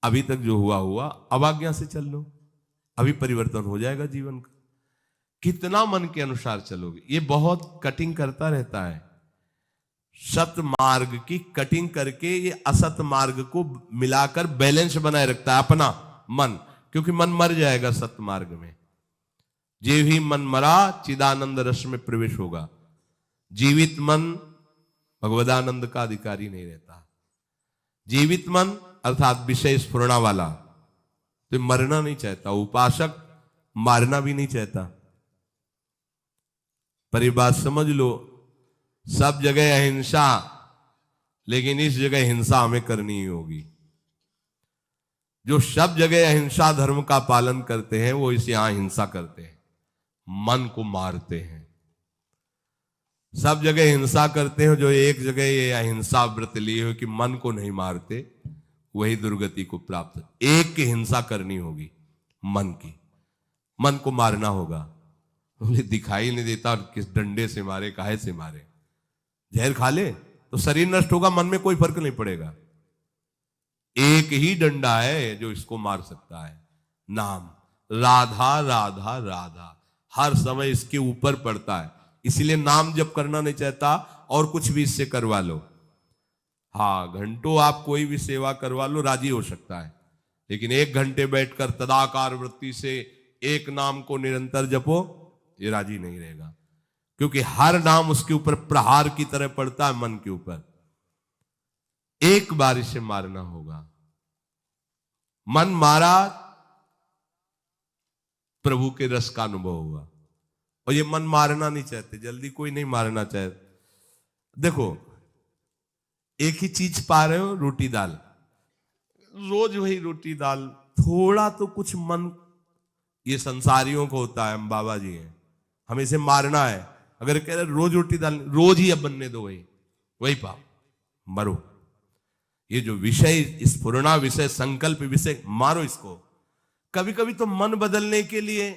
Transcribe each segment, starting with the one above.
अभी तक जो हुआ हुआ, अब आज्ञा से चल लो, अभी परिवर्तन हो जाएगा जीवन का। कितना मन के अनुसार चलोगे, ये बहुत कटिंग करता रहता है। सत मार्ग की कटिंग करके ये असत मार्ग को मिलाकर बैलेंस बनाए रखता है अपना मन, क्योंकि मन मर जाएगा सत मार्ग में। जे भी मन मरा चिदानंद रस में प्रवेश होगा। जीवित मन भगवदानंद का अधिकारी नहीं रहता। जीवित मन अर्थात विषय स्फुरणा वाला तो मरना नहीं चाहता, उपासक मारना भी नहीं चाहता। पर ये बात समझ लो, सब जगह अहिंसा, लेकिन इस जगह हिंसा हमें करनी ही होगी। जो सब जगह अहिंसा धर्म का पालन करते हैं वो इस यहां हिंसा करते हैं, मन को मारते हैं। सब जगह हिंसा करते हैं, जो एक जगह ये अहिंसा व्रत लिए हो कि मन को नहीं मारते, वही दुर्गति को प्राप्त। एक की हिंसा करनी होगी, मन की, मन को मारना होगा। बोले दिखाई नहीं देता किस डंडे से मारे, काहे से मारे। जहर खा ले तो शरीर नष्ट होगा, मन में कोई फर्क नहीं पड़ेगा। एक ही डंडा है जो इसको मार सकता है, नाम। राधा राधा राधा हर समय इसके ऊपर पड़ता है, इसलिए नाम जप करना नहीं चाहता और कुछ भी इससे करवा लो। हाँ, घंटों आप कोई भी सेवा करवा लो, राजी हो सकता है, लेकिन 1 घंटे बैठकर तदाकार वृत्ति से एक नाम को निरंतर जपो, ये राजी नहीं रहेगा। क्योंकि हर नाम उसके ऊपर प्रहार की तरह पड़ता है, मन के ऊपर। एक बार इसे मारना होगा। मन मारा, प्रभु के रस का अनुभव हुआ। और ये मन मारना नहीं चाहते, जल्दी कोई नहीं मारना चाहते। देखो, एक ही चीज पा रहे हो, रोटी दाल, रोज वही रोटी दाल, थोड़ा तो कुछ मन, ये संसारियों को होता है, हम बाबा जी हैं, हमें इसे मारना है। अगर कह रहे रोज रोटी दाल, रोज ही अब बनने दो, वही पाओ, मरो। ये जो विषय स्फुरणा विषय, संकल्प विषय, मारो इसको। कभी कभी तो मन बदलने के लिए,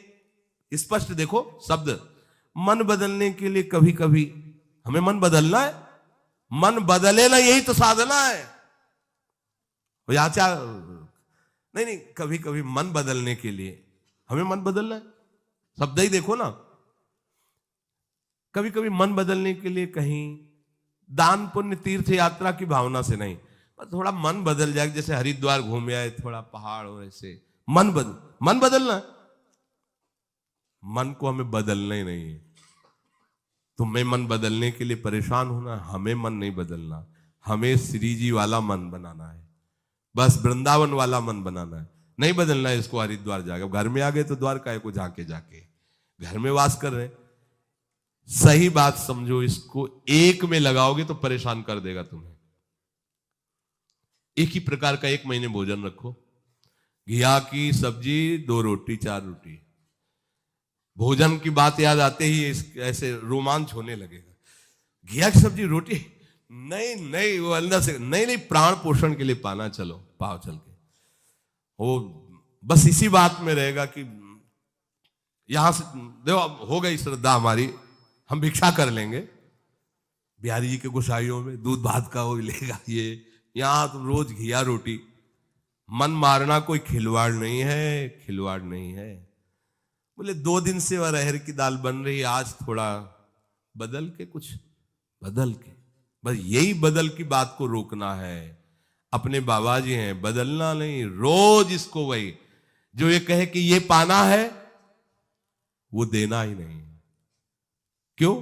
स्पष्ट देखो शब्द, मन बदलने के लिए कभी कभी हमें मन बदलना है। मन बदले ना, यही तो साधना है। नहीं, कभी कभी मन बदलने के लिए हमें मन बदलना है, शब्द ही देखो ना। कभी कभी मन बदलने के लिए कहीं दान पुण्य तीर्थ यात्रा की भावना से नहीं, पर थोड़ा मन बदल जाए, जैसे हरिद्वार घूम आए, थोड़ा पहाड़ और ऐसे मन बदलना है। मन को हमें बदलना ही नहीं है। तुम्हें मन बदलने के लिए परेशान होना, हमें मन नहीं बदलना, हमें श्री जी वाला मन बनाना है, बस वृंदावन वाला मन बनाना है। नहीं बदलना है इसको हरिद्वार जाके। घर में आ गए तो द्वारका को जाके घर में वास कर रहे हैं। सही बात समझो, इसको एक में लगाओगे तो परेशान कर देगा तुम्हें। एक ही प्रकार का 1 महीने भोजन रखो, घिया की सब्जी, 2 रोटी 4 रोटी। भोजन की बात याद आते ही ऐसे रोमांच होने लगेगा। घिया की सब्जी रोटी, नहीं वो अंदर से नहीं, प्राण पोषण के लिए पाना, चलो पाओ चल के। वो बस इसी बात में रहेगा कि यहां से देखो, हो गई श्रद्धा हमारी, हम भिक्षा कर लेंगे। बिहारी जी के गोसाइयों में दूध भात का वो लेगा, ये यहां तुम रोज घिया रोटी। मन मारना कोई खिलवाड़ नहीं है, खिलवाड़ नहीं है। बोले 2 दिन से अरहर की दाल बन रही, आज थोड़ा बदल के, कुछ बदल के, बस यही बदल की बात को रोकना है। अपने बाबा जी हैं, बदलना नहीं, रोज इसको वही, जो ये कहे कि ये पाना है, वो देना ही नहीं। क्यों?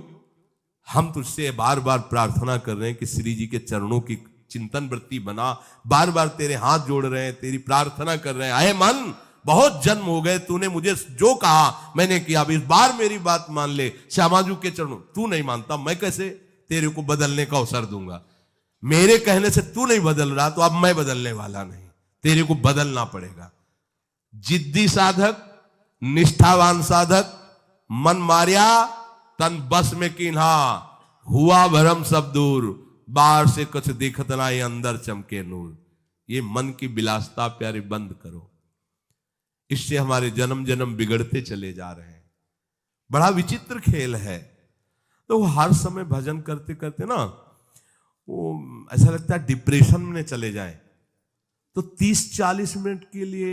हम तुझसे बार बार प्रार्थना कर रहे हैं कि श्री जी के चरणों की चिंतन वृत्ति बना, बार बार तेरे हाथ जोड़ रहे हैं, तेरी प्रार्थना कर रहे हैं। अहे मन, बहुत जन्म हो गए, तूने मुझे जो कहा मैंने किया, अब इस बार मेरी बात मान ले। श्यामाजू के चरणों, तू नहीं मानता, मैं कैसे तेरे को बदलने का अवसर दूंगा। मेरे कहने से तू नहीं बदल रहा, तो अब मैं बदलने वाला नहीं, तेरे को बदलना पड़ेगा। जिद्दी साधक, निष्ठावान साधक, मन मारिया तन बस में किन्हा, हुआ भरम सब दूर, बाहर से कुछ दिखत ना, ये अंदर चमके नूर। ये मन की विलासता प्यारे बंद करो, इससे हमारे जन्म जन्म बिगड़ते चले जा रहे हैं। बड़ा विचित्र खेल है। तो हर समय भजन करते करते ना, वो ऐसा लगता है डिप्रेशन में चले जाए। तो 30-40 मिनट के लिए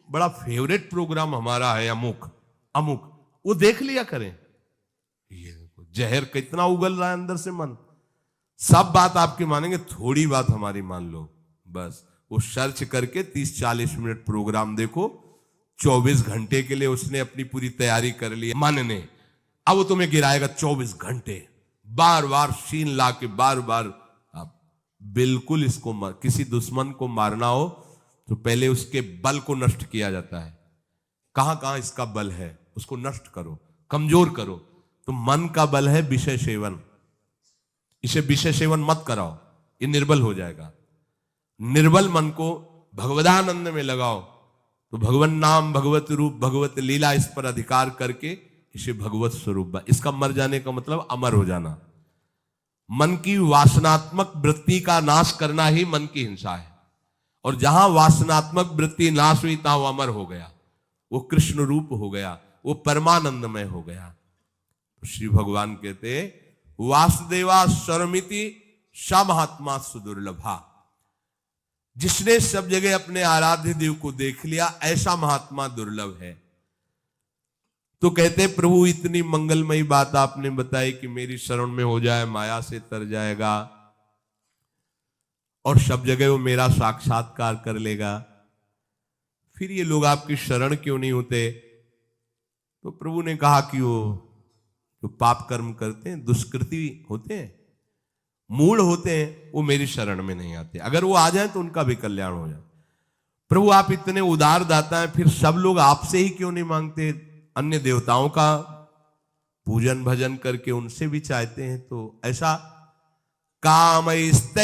बड़ा फेवरेट प्रोग्राम हमारा है अमुक अमुक, वो देख लिया करें। ये जहर कितना उगल रहा है अंदर से मन, सब बात आपकी मानेंगे, थोड़ी बात हमारी मान लो बस। वो सर्च करके 30-40 मिनट प्रोग्राम देखो, 24 घंटे के लिए उसने अपनी पूरी तैयारी कर ली मन ने। अब वो तुम्हें गिराएगा 24 घंटे, बार बार सीन ला के बार बार। आप बिल्कुल इसको किसी दुश्मन को मारना हो तो पहले उसके बल को नष्ट किया जाता है। कहां कहां इसका बल है उसको नष्ट करो, कमजोर करो। तो मन का बल है विषय सेवन, इसे विषय सेवन मत कराओ, ये निर्बल हो जाएगा। निर्बल मन को भगवदानंद में लगाओ, तो भगवन नाम, भगवत रूप, भगवत लीला, इस पर अधिकार करके इसे भगवत स्वरूप। इसका मर जाने का मतलब अमर हो जाना। मन की वासनात्मक वृत्ति का नाश करना ही मन की हिंसा है, और जहां वासनात्मक वृत्ति नाश हुई तहां वो अमर हो गया, वो कृष्ण रूप हो गया, वो परमानंदमय हो गया। श्री भगवान कहते वासुदेवा सर्वमिति स महात्मा सुदुर्लभा। जिसने सब जगह अपने आराध्य देव को देख लिया, ऐसा महात्मा दुर्लभ है। तो कहते प्रभु इतनी मंगलमयी बात आपने बताई कि मेरी शरण में हो जाए, माया से तर जाएगा और सब जगह वो मेरा साक्षात्कार कर लेगा, फिर ये लोग आपकी शरण क्यों नहीं होते? तो प्रभु ने कहा कि वो जो पाप कर्म करते हैं, दुष्कृति होते हैं, मूढ़ होते हैं, वो मेरी शरण में नहीं आते। अगर वो आ जाए तो उनका भी कल्याण हो जाए। प्रभु आप इतने उदार दाता हैं, फिर सब लोग आपसे ही क्यों नहीं मांगते? अन्य देवताओं का पूजन भजन करके उनसे भी चाहते हैं। तो ऐसा कामैस्तैस्तैर्हृत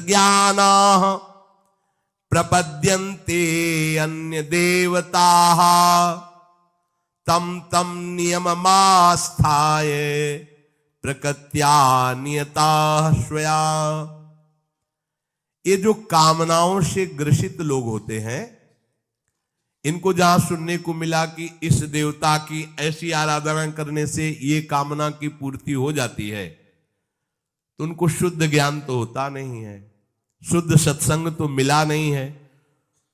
ज्ञाना प्रपद्यन्ते अन्य देवताः तम तम नियममास्थाय प्रकृत्या नियता स्वया। ये जो कामनाओं से ग्रसित लोग होते हैं, इनको जहां सुनने को मिला कि इस देवता की ऐसी आराधना करने से ये कामना की पूर्ति हो जाती है, तो उनको शुद्ध ज्ञान तो होता नहीं है, शुद्ध सत्संग तो मिला नहीं है,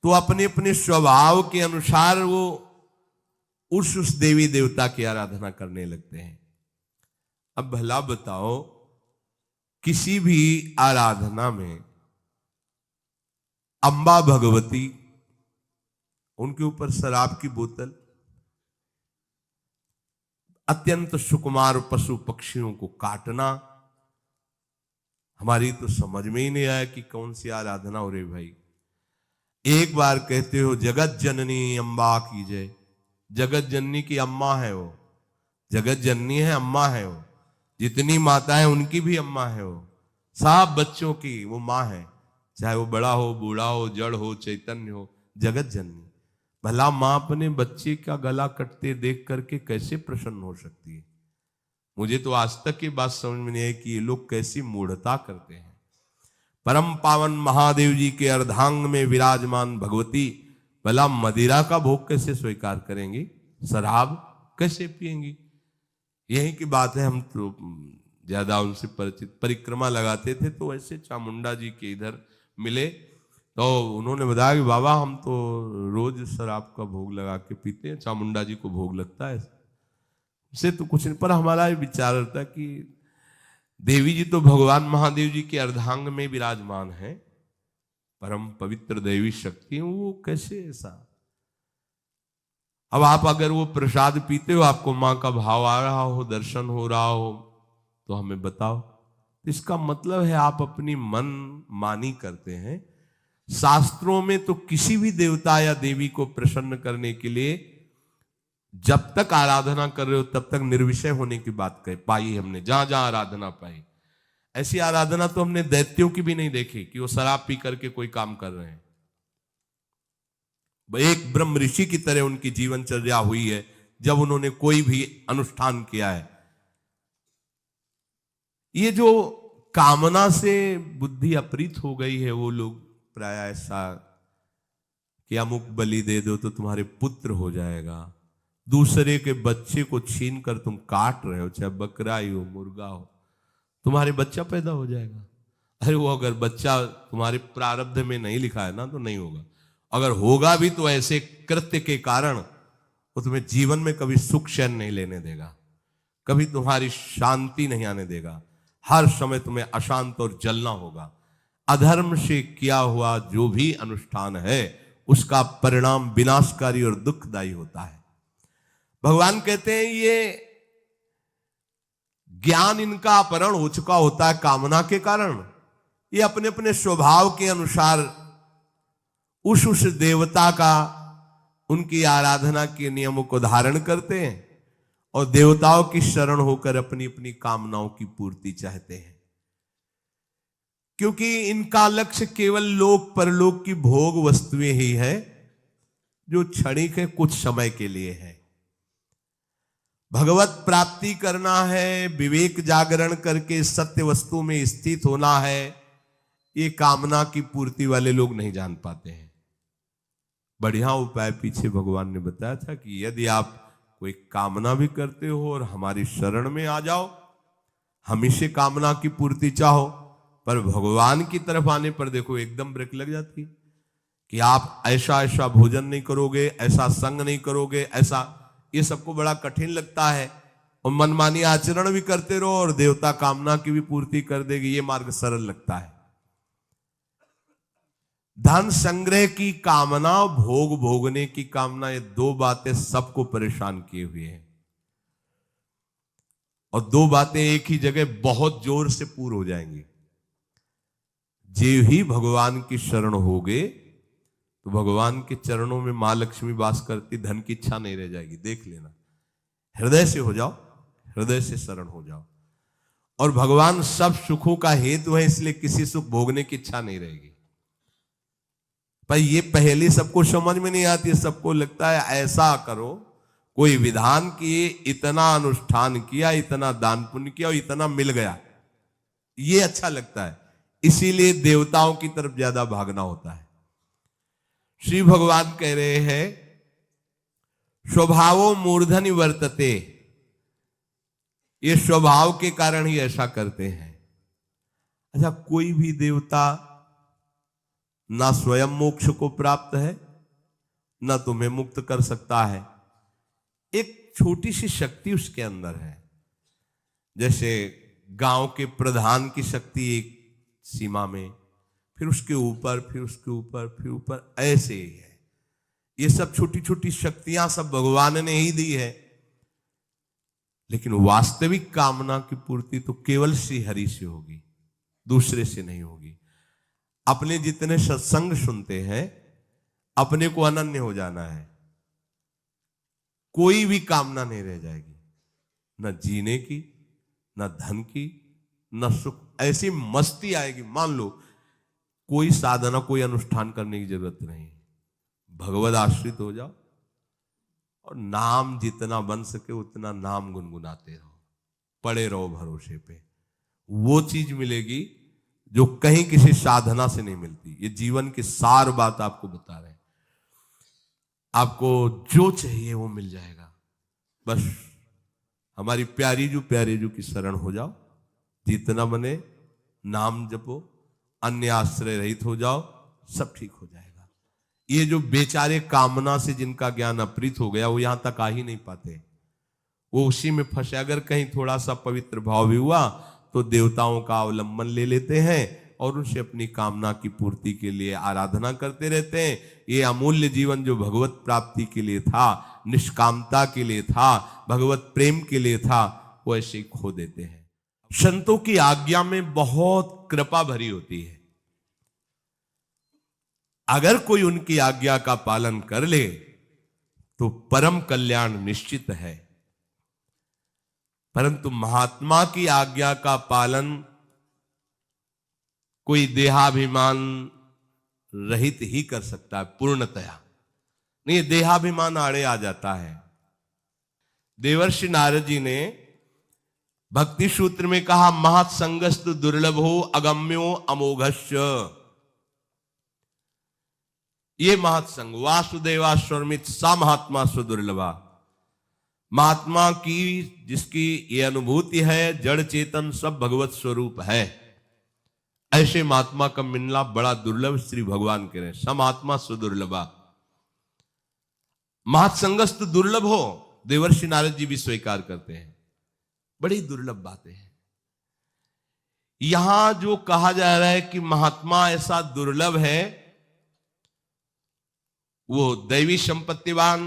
तो अपने अपने स्वभाव के अनुसार वो उस देवी देवता की आराधना करने लगते हैं। अब भला बताओ, किसी भी आराधना में अंबा भगवती, उनके ऊपर शराब की बोतल, अत्यंत सुकुमार पशु पक्षियों को काटना, हमारी तो समझ में ही नहीं आया कि कौन सी आराधना हो रही भाई। एक बार कहते हो जगत जननी अम्बा की जय। जगत जननी की अम्मा है वो, जगत जननी है, अम्मा है वो। जितनी माता है उनकी भी अम्मा है वो, सब बच्चों की वो माँ है, चाहे वो बड़ा हो, बूढ़ा हो, जड़ हो, चैतन्य हो, जगत जननी। भला माँ अपने बच्चे का गला कटते देख करके कैसे प्रसन्न हो सकती है? मुझे तो आज तक ये बात समझ में नहीं आई कि ये लोग कैसी मूढ़ता करते हैं। परम पावन महादेव जी के अर्धांग में विराजमान भगवती भला मदिरा का भोग कैसे स्वीकार करेंगी? शराब कैसे पिएंगी? यही की बात है। हम तो ज्यादा उनसे परिचित, परिक्रमा लगाते थे तो ऐसे चामुंडा जी के इधर मिले, तो उन्होंने बताया कि बाबा हम तो रोज शराब का भोग लगा के पीते हैं, चामुंडा जी को भोग लगता है, इससे तो कुछ नहीं। पर हमारा विचार रहता कि देवी जी तो भगवान महादेव जी के अर्धांग में विराजमान है, परम पवित्र देवी शक्ति, वो कैसे ऐसा? अब आप अगर वो प्रसाद पीते हो, आपको माँ का भाव आ रहा हो, दर्शन हो रहा हो, तो हमें बताओ। इसका मतलब है आप अपनी मन मानी करते हैं। शास्त्रों में तो किसी भी देवता या देवी को प्रसन्न करने के लिए जब तक आराधना कर रहे हो तब तक निर्विषय होने की बात पाई हमने, जहां जहां आराधना पाई। ऐसी आराधना तो हमने दैत्यों की भी नहीं देखी कि वो शराब पी करके कोई काम कर रहे हैं। एक ब्रह्म ऋषि की तरह उनकी जीवनचर्या हुई है जब उन्होंने कोई भी अनुष्ठान किया है। ये जो कामना से बुद्धि अपरीत हो गई है, वो लोग प्राय ऐसा कि अमुक बलि दे दो तो तुम्हारे पुत्र हो जाएगा, दूसरे के बच्चे को छीन कर तुम काट रहे हो, चाहे बकरा ही हो, मुर्गा हो, तुम्हारे बच्चा पैदा हो जाएगा। अरे वो अगर बच्चा तुम्हारे प्रारब्ध में नहीं लिखा है ना तो नहीं होगा, अगर होगा भी तो ऐसे कृत्य के कारण वो तुम्हें जीवन में कभी सुख चैन नहीं लेने देगा, कभी तुम्हारी शांति नहीं आने देगा, हर समय तुम्हें अशांत और जलना होगा। अधर्म से किया हुआ जो भी अनुष्ठान है उसका परिणाम विनाशकारी और दुखदायी होता है। भगवान कहते हैं ये ज्ञान इनका अपहरण हो चुका होता है कामना के कारण। ये अपने अपने स्वभाव के अनुसार उस देवता का, उनकी आराधना के नियमों को धारण करते हैं और देवताओं की शरण होकर अपनी अपनी कामनाओं की पूर्ति चाहते हैं, क्योंकि इनका लक्ष्य केवल लोक परलोक की भोग वस्तुएं ही है जो क्षणिक है, कुछ समय के लिए है। भगवत प्राप्ति करना है, विवेक जागरण करके सत्य वस्तु में स्थित होना है, ये कामना की पूर्ति वाले लोग नहीं जान पाते हैं। बढ़िया उपाय पीछे भगवान ने बताया था कि यदि आप कोई कामना भी करते हो और हमारी शरण में आ जाओ, हमेशा कामना की पूर्ति चाहो, पर भगवान की तरफ आने पर देखो एकदम ब्रेक लग जाती कि आप ऐसा ऐसा भोजन नहीं करोगे, ऐसा संग नहीं करोगे, ऐसा, ये सबको बड़ा कठिन लगता है और मनमानी आचरण भी करते रहो और देवता कामना की भी पूर्ति कर देगी, ये मार्ग सरल लगता है। धन संग्रह की कामना, भोग भोगने की कामना, ये दो बातें सबको परेशान किए हुए हैं और दो बातें एक ही जगह बहुत जोर से पूर्ण हो जाएंगी। जे ही भगवान की शरण होगे तो भगवान के चरणों में मां लक्ष्मी वास करती, धन की इच्छा नहीं रह जाएगी। देख लेना, हृदय से हो जाओ, हृदय से शरण हो जाओ और भगवान सब सुखों का हेतु है, इसलिए किसी सुख भोगने की इच्छा नहीं रहेगी। पर ये पहली सबको समझ में नहीं आती, सबको लगता है ऐसा करो, कोई विधान किए, इतना अनुष्ठान किया, इतना दान पुण्य किया और इतना मिल गया, ये अच्छा लगता है, इसीलिए देवताओं की तरफ ज्यादा भागना होता है। श्री भगवान कह रहे हैं स्वभावो मूर्धनि वर्तते, ये स्वभाव के कारण ही ऐसा करते हैं। अच्छा, कोई भी देवता ना स्वयं मोक्ष को प्राप्त है, ना तुम्हें मुक्त कर सकता है। एक छोटी सी शक्ति उसके अंदर है, जैसे गांव के प्रधान की शक्ति एक सीमा में, फिर उसके ऊपर, फिर उसके ऊपर, फिर ऊपर, ऐसे ही है। ये सब छोटी छोटी शक्तियां सब भगवान ने ही दी है, लेकिन वास्तविक कामना की पूर्ति तो केवल श्री हरि से होगी, दूसरे से नहीं होगी। अपने जितने सत्संग सुनते हैं, अपने को अनन्य हो जाना है, कोई भी कामना नहीं रह जाएगी, न जीने की, न धन की, न सुख। ऐसी मस्ती आएगी, मान लो कोई साधना, कोई अनुष्ठान करने की जरूरत नहीं, भगवद आश्रित हो जाओ और नाम जितना बन सके उतना नाम गुनगुनाते रहो, पड़े रहो भरोसे पे। वो चीज मिलेगी जो कहीं किसी साधना से नहीं मिलती। ये जीवन की सार बात आपको बता रहे हैं, आपको जो चाहिए वो मिल जाएगा। बस हमारी प्यारी जो की शरण हो जाओ, जितना बने नाम जपो, अन्य आश्रय रहित हो जाओ, सब ठीक हो जाएगा। ये जो बेचारे कामना से जिनका ज्ञान अपहृत हो गया, वो यहां तक आ ही नहीं पाते, वो उसी में फंसे। अगर कहीं थोड़ा सा पवित्र भाव भी हुआ तो देवताओं का अवलंबन ले लेते हैं और उनसे अपनी कामना की पूर्ति के लिए आराधना करते रहते हैं। ये अमूल्य जीवन जो भगवत प्राप्ति के लिए था, निष्कामता के लिए था, भगवत प्रेम के लिए था, वो ऐसे ही खो देते हैं। संतों की आज्ञा में बहुत कृपा भरी होती है। अगर कोई उनकी आज्ञा का पालन कर ले तो परम कल्याण निश्चित है, परंतु महात्मा की आज्ञा का पालन कोई देहाभिमान रहित ही कर सकता है पूर्णतया, नहीं देहाभिमान आड़े आ जाता है। देवर्षि नारद जी ने भक्ति सूत्र में कहा, महत्संगस्तु दुर्लभो अगम्यो अमोघस्य। ये महत्संग वासुदेवाश्वरमित सा महात्मा सुदुर्लभा, महात्मा की जिसकी ये अनुभूति है, जड़ चेतन सब भगवत स्वरूप है, ऐसे महात्मा का मिलना बड़ा दुर्लभ, श्री भगवान कह रहे हैं सम आत्मा सुदुर्लभा। महत्संगस्त दुर्लभ हो, देवर्षि नारद जी भी स्वीकार करते हैं, बड़ी दुर्लभ बातें हैं। यहां जो कहा जा रहा है कि महात्मा ऐसा दुर्लभ है, वो दैवी संपत्तिवान,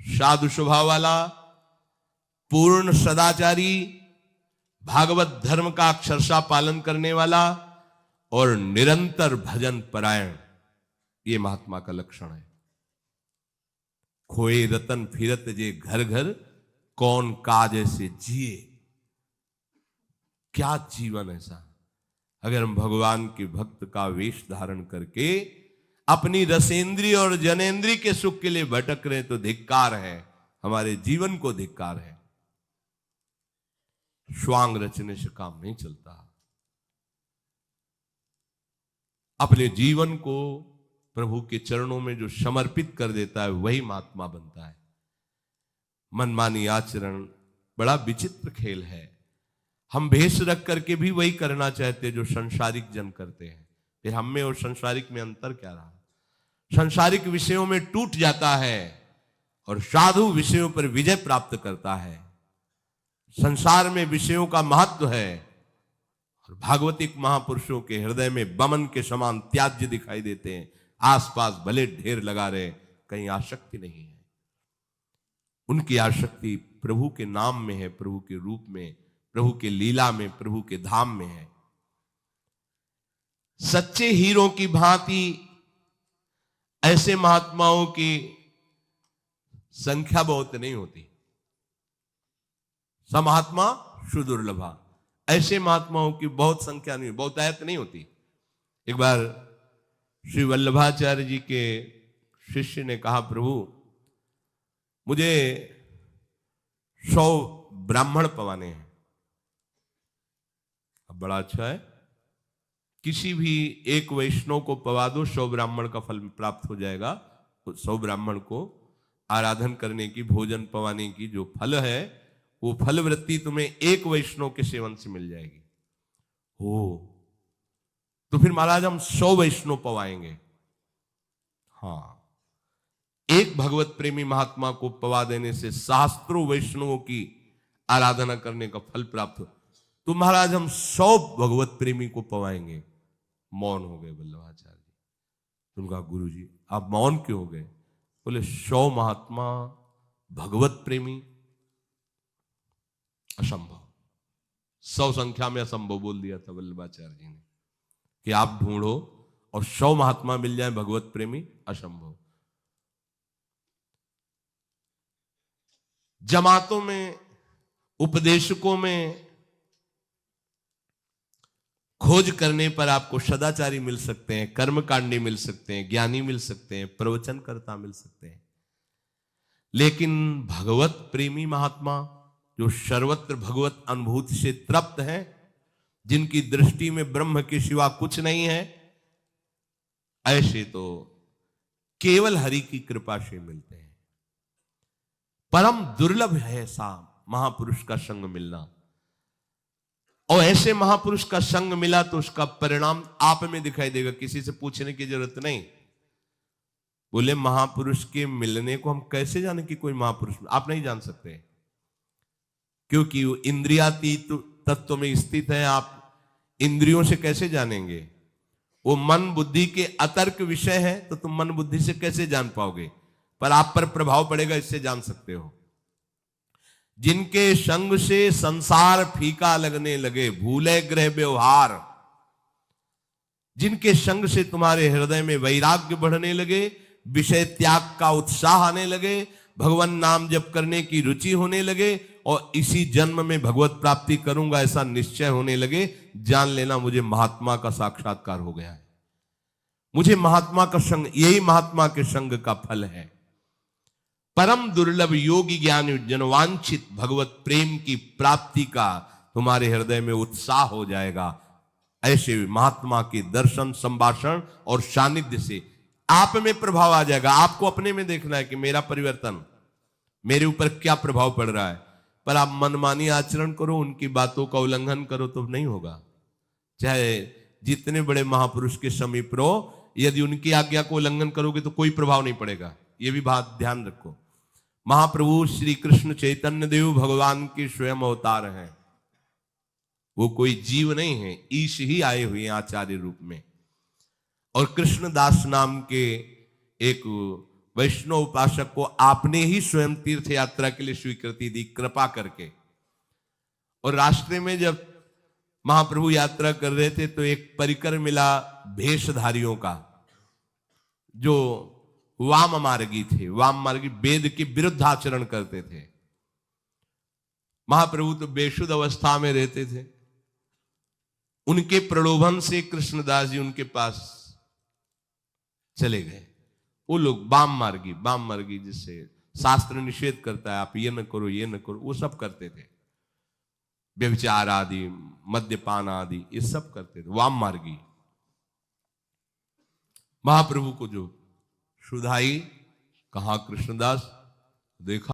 साधु स्वभाव वाला, पूर्ण सदाचारी, भागवत धर्म का अक्षरशः पालन करने वाला और निरंतर भजन परायण, ये महात्मा का लक्षण है। खोए रतन फिरत जे घर घर, कौन काज ऐसे जिए। क्या जीवन ऐसा, अगर हम भगवान के भक्त का वेश धारण करके अपनी रसेंद्री और जनेंद्री के सुख के लिए भटक रहे तो धिक्कार है, हमारे जीवन को धिक्कार है। श्वांग रचने से काम नहीं चलता। अपने जीवन को प्रभु के चरणों में जो समर्पित कर देता है वही महात्मा बनता है। मनमानी आचरण बड़ा विचित्र खेल है। हम भेष रख करके भी वही करना चाहते जो संसारिक जन करते हैं। फिर हम में और संसारिक में अंतर क्या रहा? संसारिक विषयों में टूट जाता है और साधु विषयों पर विजय प्राप्त करता है। संसार में विषयों का महत्व है और भागवतिक महापुरुषों के हृदय में बमन के समान त्याज्य दिखाई देते हैं। आसपास भले ढेर लगा रहे, कहीं आसक्ति नहीं है। उनकी आसक्ति प्रभु के नाम में है, प्रभु के रूप में, प्रभु के लीला में, प्रभु के धाम में है। सच्चे हीरो की भांति ऐसे महात्माओं की संख्या बहुत नहीं होती। समहात्मा सुदुर्लभा, ऐसे महात्माओं की बहुत संख्या नहीं, बहुतायत नहीं होती। एक बार श्री वल्लभाचार्य जी के शिष्य ने कहा, प्रभु मुझे 100 ब्राह्मण पवाने हैं। अब बड़ा अच्छा है, किसी भी एक वैष्णव को पवा दो, 100 ब्राह्मण का फल प्राप्त हो जाएगा। 100 ब्राह्मण को आराधन करने की, भोजन पवाने की जो फल है, वो फल वृत्ति तुम्हें एक वैष्णव के सेवन से मिल जाएगी। हो तो फिर महाराज हम 100 वैष्णव पवाएंगे। हाँ, एक भगवत प्रेमी महात्मा को पवा देने से सहस्त्रों वैष्णवों की आराधना करने का फल प्राप्त हो। तो महाराज हम 100 भगवत प्रेमी को पवाएंगे। मौन हो गए वल्लभाचार्य जी। उनका गुरु जी आप मौन क्यों हो गए? बोले 100 महात्मा भगवत प्रेमी असंभव। 100 संख्या में असंभव बोल दिया था वल्लभाचार्य जी ने कि आप ढूंढो और 100 महात्मा मिल जाए भगवत प्रेमी, असंभव। जमातों में, उपदेशकों में खोज करने पर आपको सदाचारी मिल सकते हैं, कर्मकांडी मिल सकते हैं, ज्ञानी मिल सकते हैं, प्रवचनकर्ता मिल सकते हैं। लेकिन भगवत प्रेमी महात्मा जो सर्वत्र भगवत अनुभूति से तृप्त हैं, जिनकी दृष्टि में ब्रह्म के सिवा कुछ नहीं है, ऐसे तो केवल हरि की कृपा से मिलते हैं। परम दुर्लभ है ऐसा महापुरुष का संग मिलना। और ऐसे महापुरुष का संग मिला तो उसका परिणाम आप में दिखाई देगा, किसी से पूछने की जरूरत नहीं। बोले महापुरुष के मिलने को हम कैसे जाने कि कोई महापुरुष? आप नहीं जान सकते, क्योंकि वो इंद्रियातीत तत्व में स्थित है। आप इंद्रियों से कैसे जानेंगे? वो मन बुद्धि के अतर्क विषय है, तो तुम मन बुद्धि से कैसे जान पाओगे? पर आप पर प्रभाव पड़ेगा, इससे जान सकते हो। जिनके संग से संसार फीका लगने लगे, भूले ग्रह व्यवहार, जिनके संग से तुम्हारे हृदय में वैराग्य बढ़ने लगे, विषय त्याग का उत्साह आने लगे, भगवान नाम जप करने की रुचि होने लगे और इसी जन्म में भगवत प्राप्ति करूंगा ऐसा निश्चय होने लगे, जान लेना मुझे महात्मा का साक्षात्कार हो गया है। मुझे महात्मा का संग, यही महात्मा के संग का फल है। परम दुर्लभ योगी ज्ञान जनवांछित भगवत प्रेम की प्राप्ति का तुम्हारे हृदय में उत्साह हो जाएगा। ऐसे महात्मा के दर्शन, संभाषण और सानिध्य से आप में प्रभाव आ जाएगा। आपको अपने में देखना है कि मेरा परिवर्तन, मेरे ऊपर क्या प्रभाव पड़ रहा है। पर आप मनमानी आचरण करो, उनकी बातों का उल्लंघन करो तो नहीं होगा। चाहे जितने बड़े महापुरुष के समीप रहो, यदि उनकी आज्ञा को उल्लंघन करोगे तो कोई प्रभाव नहीं पड़ेगा। ये भी बात ध्यान रखो। महाप्रभु श्री कृष्ण चैतन्य देव भगवान के स्वयं अवतार हैं। वो कोई जीव नहीं है, ईश ही आए हुए हैं आचार्य रूप में। और कृष्णदास नाम के एक वैष्णव उपासक को आपने ही स्वयं तीर्थ यात्रा के लिए स्वीकृति दी, कृपा करके। और रास्ते में जब महाप्रभु यात्रा कर रहे थे तो एक परिकर मिला भेषधारियों का, जो वाम मार्गी थे। वाम मार्गी वेद के विरुद्ध आचरण करते थे। महाप्रभु तो बेशुद्ध अवस्था में रहते थे। उनके प्रलोभन से कृष्णदास जी उनके पास चले गए। वो लोग वाम मार्गी जिससे शास्त्र निषेध करता है, आप ये न करो ये न करो, वो सब करते थे। व्यभिचार आदि, मद्यपान आदि, ये सब करते थे वाम मार्गी। महाप्रभु को जो सुधाई, कहा कृष्णदास देखा